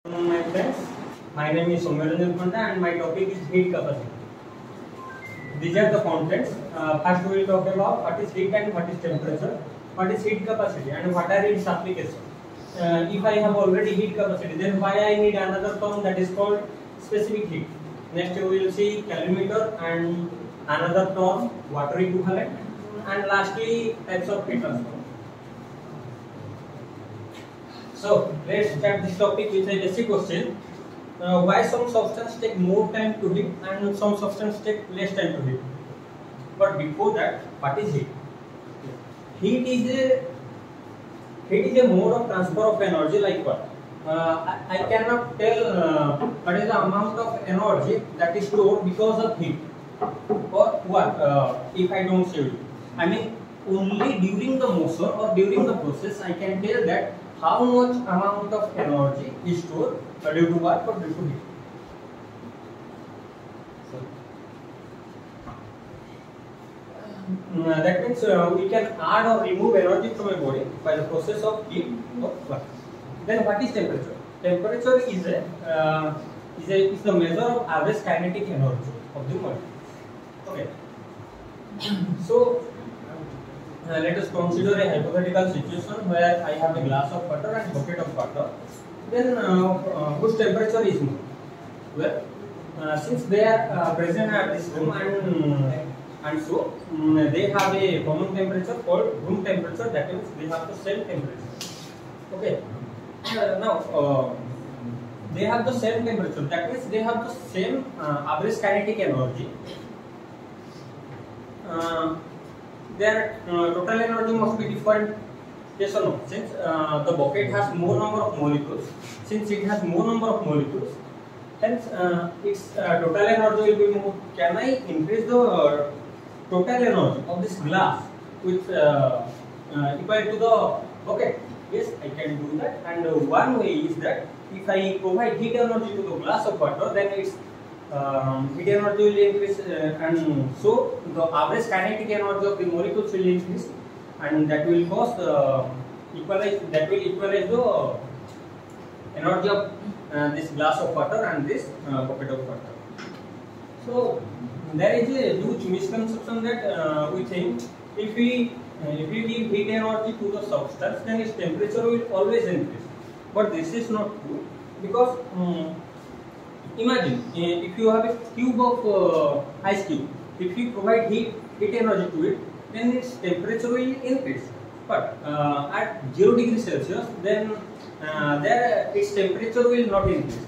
My friends, my name is Soumya Panda and my topic is heat capacity. These are the contents. First we will talk about what is heat and what is temperature, what is heat capacity and what are its applications. If I have already heat capacity, then why I need another term that is called specific heat. Next we will see calorimeter and another term water equivalent, and lastly types of heat transfer. So let's start this topic with a basic question. Why some substance take more time to heat and some substance take less time to heat? But before that, what is heat? Heat is a mode of transfer of energy. Like what? I cannot tell what is the amount of energy that is stored because of heat, or what if I don't say it. I mean, only during the motion or during the process I can tell that how much amount of energy is stored due to what or due to heat. That means we can add or remove energy from a body by the process of heat or work. Then what is temperature? Temperature is the measure of average kinetic energy of the molecule. Okay. So let us consider a hypothetical situation where I have a glass of water and bucket of water. Then whose temperature is more? Well, since they are present at this room and so they have a common temperature called room temperature. That means they have the same temperature. Okay. Now they have the same temperature. That means they have the same average kinetic energy. Their total energy must be different. Yes or no? Since the bucket has more number of molecules, since it has more number of molecules, hence its total energy will be more. Can I increase the total energy of this glass with equal to the bucket? Yes, I can do that. And one way is that if I provide heat energy to the glass of water, then its heat energy will increase, and so the average kinetic energy of the molecules will increase, and that will cause equalize the energy of this glass of water and this bucket of water. So there is a huge misconception that we think if we give heat energy to the substance, then its temperature will always increase. But this is not true, because imagine if you have a cube of ice cube. If you provide heat energy to it, then its temperature will increase. But at 0 degrees Celsius, then its temperature will not increase.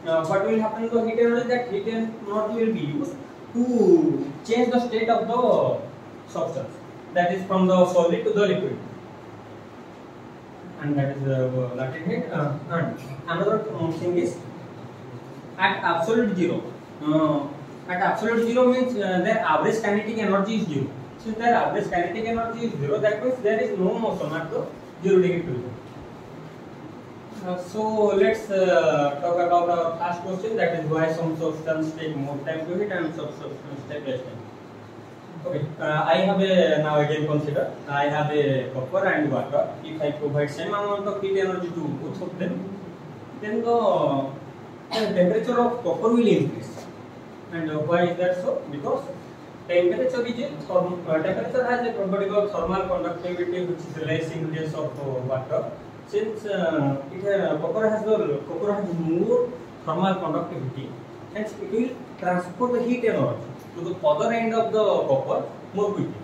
What will happen to heat energy? That heat energy will be used to change the state of the substance. That is from the solid to the liquid. And that is the latent heat. And another thing is, at absolute zero. At absolute zero means their average kinetic energy is zero. Since their average kinetic energy is zero, that means there is no motion at the 0 degree period. So let's talk about our first question, that is why some substance take more time to heat and some substance take less time. Okay, I have a, now again consider, I have a copper and water. If I provide same amount of heat energy to both of them, then the temperature of copper will increase. And why is that so? Because temperature has a property called thermal conductivity, which is less in case of water. Since copper has more thermal conductivity, hence it will transport the heat energy to the other end of the copper more quickly.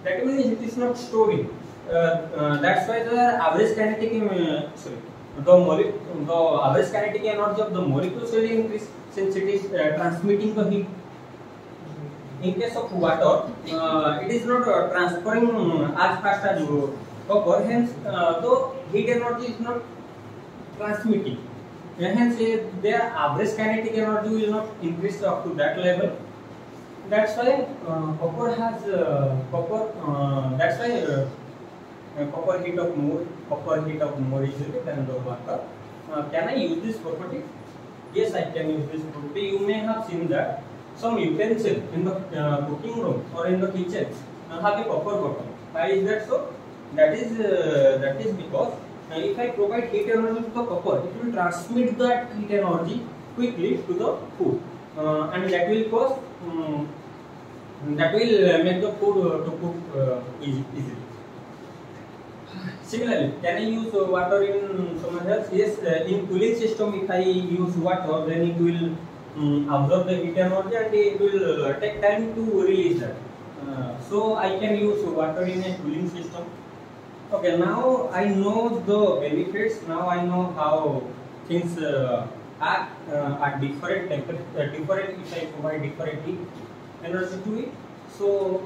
That means it is not storing. That's why the average kinetic the average kinetic energy of the molecules will increase, since it is transmitting the heat. In case of water, it is not transferring as fast as copper, hence the heat energy is not transmitting. Hence their average kinetic energy will not increase up to that level. That's why copper heat of more easily than the water. Can I use this property? Yes, I can use this property. You may have seen that some utensil in the cooking room or in the kitchen have a copper bottom. Why is that so? That is because if I provide heat energy to the copper, it will transmit that heat energy quickly to the food, and that will cause that will make the food to cook easily. Similarly, can I use water in somewhere else? Yes, in cooling system, if I use water, then it will absorb the heat energy and it will take time to release that. So I can use water in a cooling system. Okay, now I know the benefits. Now I know how things act at different temperature, different if I provide different heat energy to it. So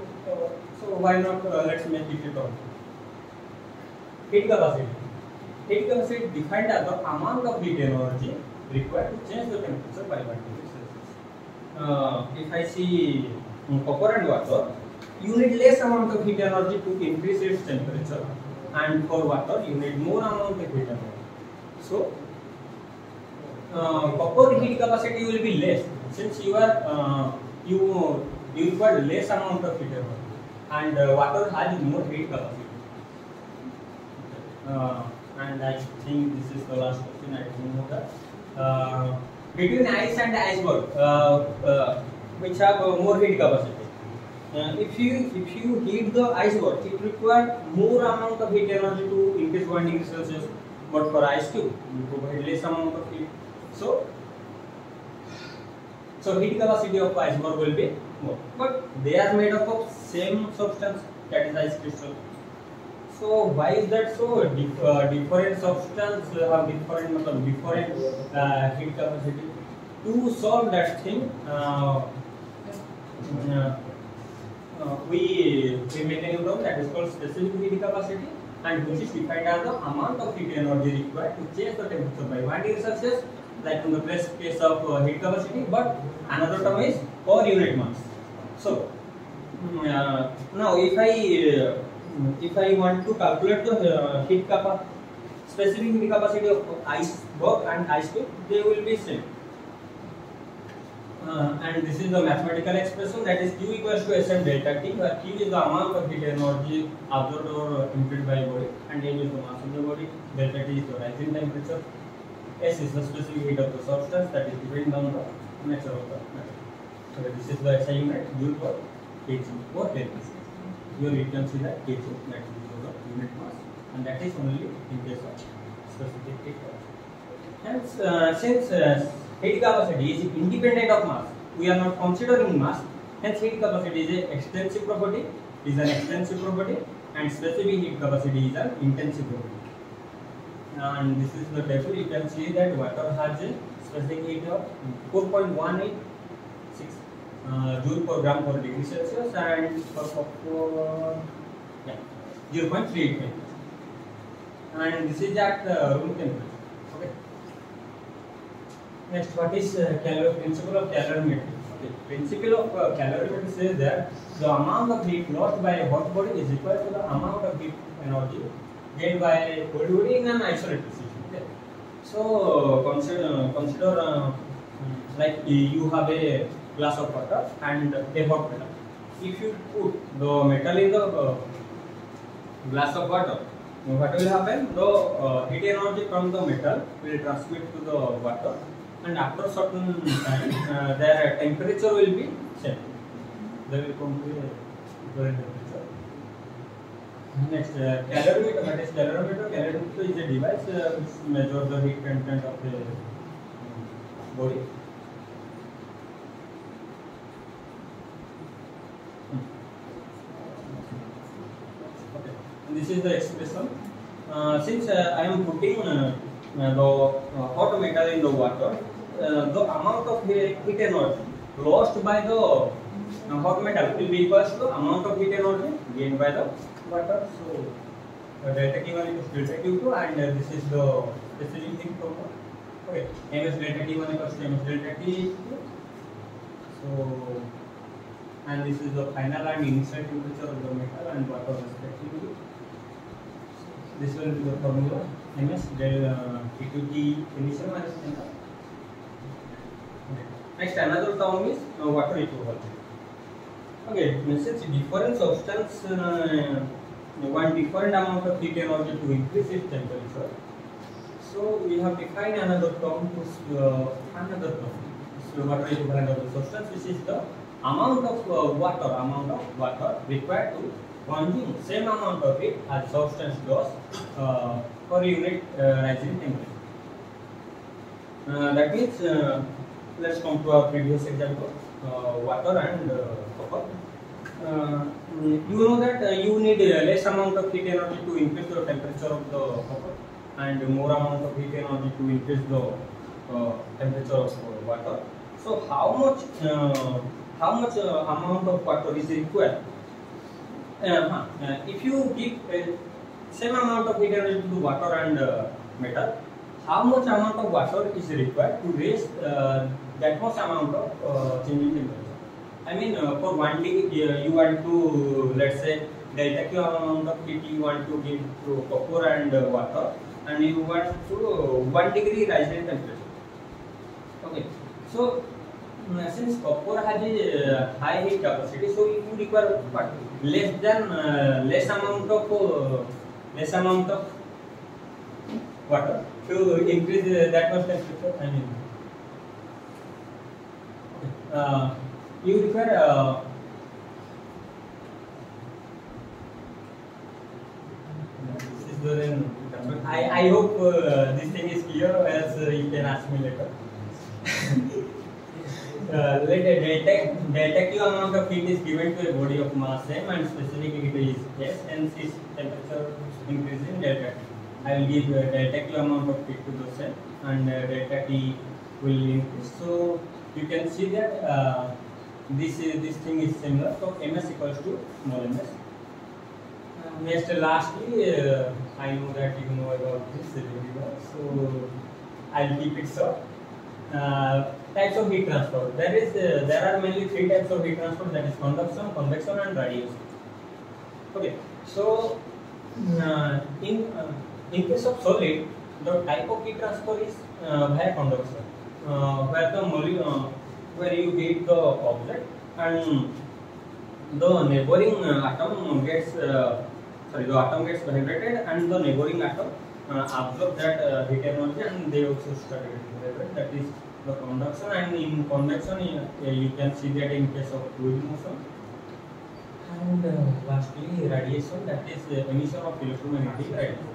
why not let's make it talk. Heat capacity. Heat capacity defined as the amount of heat energy required to change the temperature by 1 degree Celsius. If I see copper and water, you need less amount of heat energy to increase its temperature, and for water you need more amount of heat energy. So copper heat capacity will be less since you are you require less amount of heat energy, and water has more heat capacity. And I think this is the last question. I don't know that. Between ice and iceberg, which have more heat capacity. If you heat the iceberg, it requires more amount of heat energy to increase 1 degree Celsius. But for ice cube, you provide less amount of heat. So heat capacity of iceberg will be more. But they are made up of same substance, that is ice crystal. So why is that so? Different substance have different heat capacity. To solve that thing, we make a new term that is called specific heat capacity, and which is defined as the amount of heat energy required to change the temperature by 1 degree Celsius, like in the case of heat capacity. But another term is per unit mass. So now if I want to calculate the specific heat capacity of iceberg and ice cube, they will be same. And this is the mathematical expression, that is Q equals to Sm delta T, where Q is the amount of heat energy absorbed or emitted by body, and M is the mass of the body, delta T is the rising temperature, S is the specific heat of the substance, that is depending on the nature of the matter. So this is the SI unit, Joule per kg or Kelvin. Here you can see that kg, that is the unit mass, and that is only in case of specific heat capacity. Hence, since heat capacity is independent of mass, we are not considering mass. Hence, heat capacity is an extensive property, and specific heat capacity is an intensive property. And this is the table. You can see that water has a specific heat of 4.186 joule per gram per degree Celsius, and for copper, 0.385. And this is at room temperature. Okay. Next, what is principle of calorimetry? Okay. Principle of calorimetry says that the amount of heat lost by a hot body is equal to the amount of heat energy gained by a cold body in an isolated system. Okay. So consider like you have a glass of water and a hot metal. If you put the metal in the glass of water, what will happen? The heat energy from the metal will transmit to the water, and after certain time their temperature will be same. They will come to a equivalent temperature. Next, calorimeter. What is calorimeter? Calorimeter is a device which measures the heat content of the body. Okay. And this is the expression. Since I am putting the hot metal in the water, the amount of heat energy lost by the hot metal will be equal to the amount of heat energy gained by the water. So delta T1 equals delta T2, and this is the specific thing from the, okay, ms delta T1 equals to ms delta T2. So, and this is the final and initial temperature of the metal and water respectively. This will be the formula, ms del T2T initial minus final. Okay. Next, another term is water equivalent. Okay, since different substance one different amount of heat energy to increase its temperature. So we have defined another term to another term. So water is equivalent of the substance, which is the amount of water required to consume same amount of heat as substance does per unit rising temperature. That means let's come to our previous example, water and copper. You know that you need less amount of heat energy to increase the temperature of the copper and more amount of heat energy to increase the temperature of water. So how much amount of water is required? If you give same amount of heat energy to water and metal, how much amount of water is required to raise that much amount of change in temperature? I mean, for 1 degree, you want to, let's say, delta Q amount of heat you want to give to copper and water, and you want to 1 degree rise in temperature. Okay, so since copper has a high heat capacity, so you require what? Less amount of water to increase that much temperature. I mean, you require I hope this thing is clear, else you can ask me later. Let delta Q amount of heat is given to a body of mass m and specific heat is S, hence its temperature increase in delta T. I will give delta Q amount of heat to the cell and delta T will increase. So you can see that this thing is similar. So ms equals to small ms. Next, lastly, I know that you know about this very well, so I'll keep it short. Types of heat transfer. There are mainly 3 types of heat transfer, that is conduction, convection, and radiation. Okay, so in case of solid, the type of heat transfer is via conduction, where you heat the object and the neighboring atom gets the atom gets vibrated and the neighboring atom absorb that heat energy and they also start getting vibrated. That is the conduction, and in convection you can see that in case of fluid motion. And lastly, radiation, that is emission of electromagnetic radiation.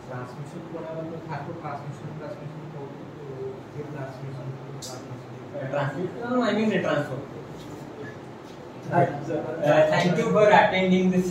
Transmission transmission, I mean transfer. Thank you for attending this